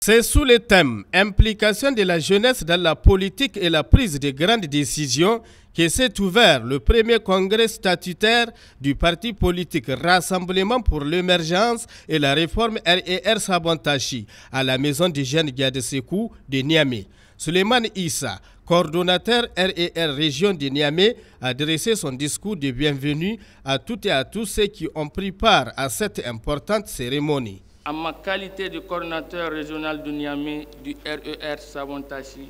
C'est sous le thème « Implication de la jeunesse dans la politique et la prise de grandes décisions » que s'est ouvert le premier congrès statutaire du parti politique Rassemblement pour l'émergence et la réforme RER Sabon-Tachi à la maison des jeunes Giadesekou de Niamey. Souleymane Issa, coordonnateur RER région de Niamey, a dressé son discours de bienvenue à toutes et à tous ceux qui ont pris part à cette importante cérémonie. En ma qualité de coordonnateur régional de Niamey du RER Sabon-Tachi,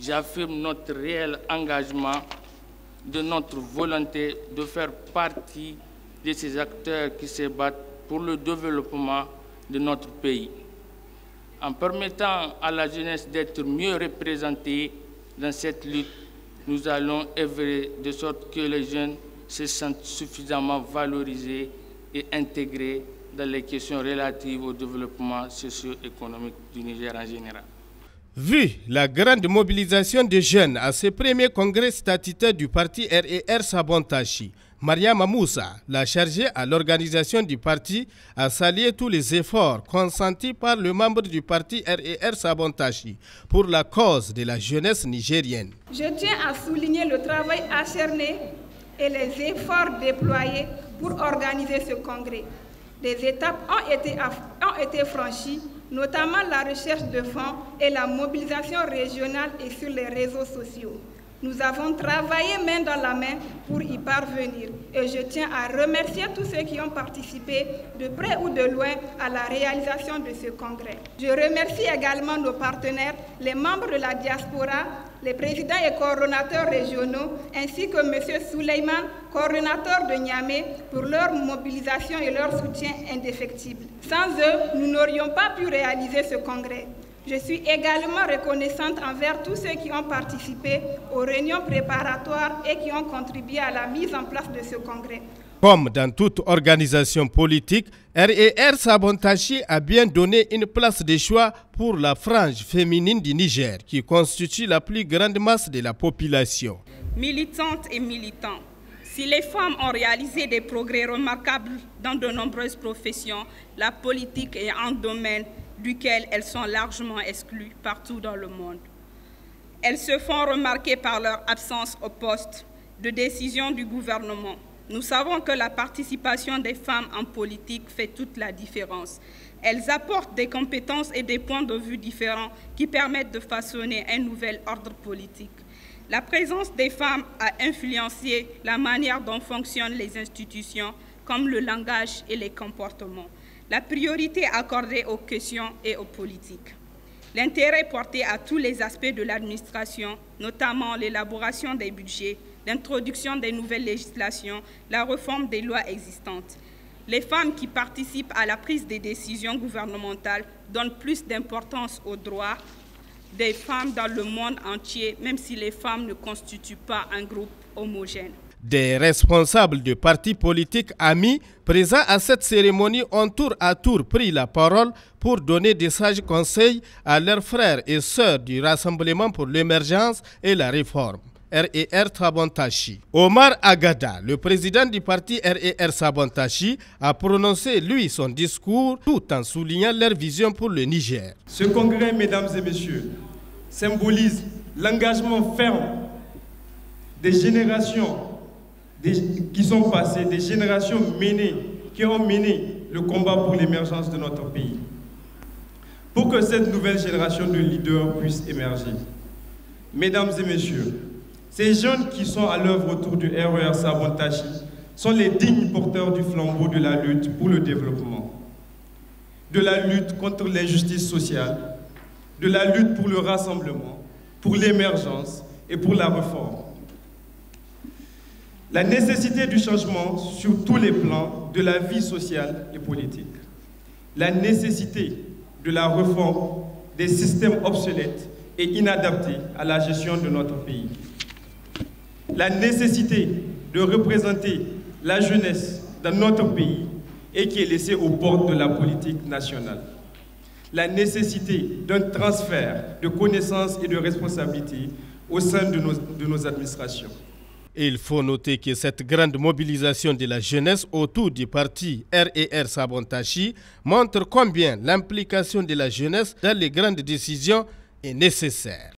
j'affirme notre réel engagement de notre volonté de faire partie de ces acteurs qui se battent pour le développement de notre pays. En permettant à la jeunesse d'être mieux représentée dans cette lutte, nous allons œuvrer de sorte que les jeunes se sentent suffisamment valorisés et intégrés dans les questions relatives au développement socio-économique du Niger en général. Vu la grande mobilisation des jeunes à ce premier congrès statutaire du parti RER Sabon-Tachi, Mariama Moussa, la chargée à l'organisation du parti, a salué tous les efforts consentis par le membre du parti RER Sabon-Tachi pour la cause de la jeunesse nigérienne. Je tiens à souligner le travail acharné et les efforts déployés pour organiser ce congrès. Des étapes ont été franchies, notamment la recherche de fonds et la mobilisation régionale et sur les réseaux sociaux. Nous avons travaillé main dans la main pour y parvenir et je tiens à remercier tous ceux qui ont participé de près ou de loin à la réalisation de ce congrès. Je remercie également nos partenaires, les membres de la diaspora, les présidents et coordonnateurs régionaux, ainsi que M. Souleymane, coordonnateur de Niamey, pour leur mobilisation et leur soutien indéfectible. Sans eux, nous n'aurions pas pu réaliser ce congrès. Je suis également reconnaissante envers tous ceux qui ont participé aux réunions préparatoires et qui ont contribué à la mise en place de ce congrès. Comme dans toute organisation politique, RER Sabon-Tachi a bien donné une place de choix pour la frange féminine du Niger, qui constitue la plus grande masse de la population. Militantes et militants, si les femmes ont réalisé des progrès remarquables dans de nombreuses professions, la politique est un domaine duquel elles sont largement exclues partout dans le monde. Elles se font remarquer par leur absence au poste de décision du gouvernement. Nous savons que la participation des femmes en politique fait toute la différence. Elles apportent des compétences et des points de vue différents qui permettent de façonner un nouvel ordre politique. La présence des femmes a influencé la manière dont fonctionnent les institutions, comme le langage et les comportements. La priorité accordée aux questions et aux politiques. L'intérêt porté à tous les aspects de l'administration, notamment l'élaboration des budgets, l'introduction des nouvelles législations, la réforme des lois existantes. Les femmes qui participent à la prise des décisions gouvernementales donnent plus d'importance aux droits des femmes dans le monde entier, même si les femmes ne constituent pas un groupe homogène. Des responsables de partis politiques amis présents à cette cérémonie ont tour à tour pris la parole pour donner des sages conseils à leurs frères et sœurs du Rassemblement pour l'émergence et la réforme. RER Sabon-Tachi. Omar Agada, le président du parti RER Sabon-Tachi, a prononcé lui son discours tout en soulignant leur vision pour le Niger. Ce congrès, mesdames et messieurs, symbolise l'engagement ferme des générations qui sont passées, des générations qui ont mené le combat pour l'émergence de notre pays. Pour que cette nouvelle génération de leaders puisse émerger. Mesdames et messieurs, ces jeunes qui sont à l'œuvre autour du RER Sabon-Tachi sont les dignes porteurs du flambeau de la lutte pour le développement, de la lutte contre l'injustice sociale, de la lutte pour le rassemblement, pour l'émergence et pour la réforme. La nécessité du changement sur tous les plans de la vie sociale et politique. La nécessité de la réforme des systèmes obsolètes et inadaptés à la gestion de notre pays. La nécessité de représenter la jeunesse dans notre pays et qui est laissée au bord de la politique nationale. La nécessité d'un transfert de connaissances et de responsabilités au sein de nos administrations. Et il faut noter que cette grande mobilisation de la jeunesse autour du parti RER Sabon-Tachi montre combien l'implication de la jeunesse dans les grandes décisions est nécessaire.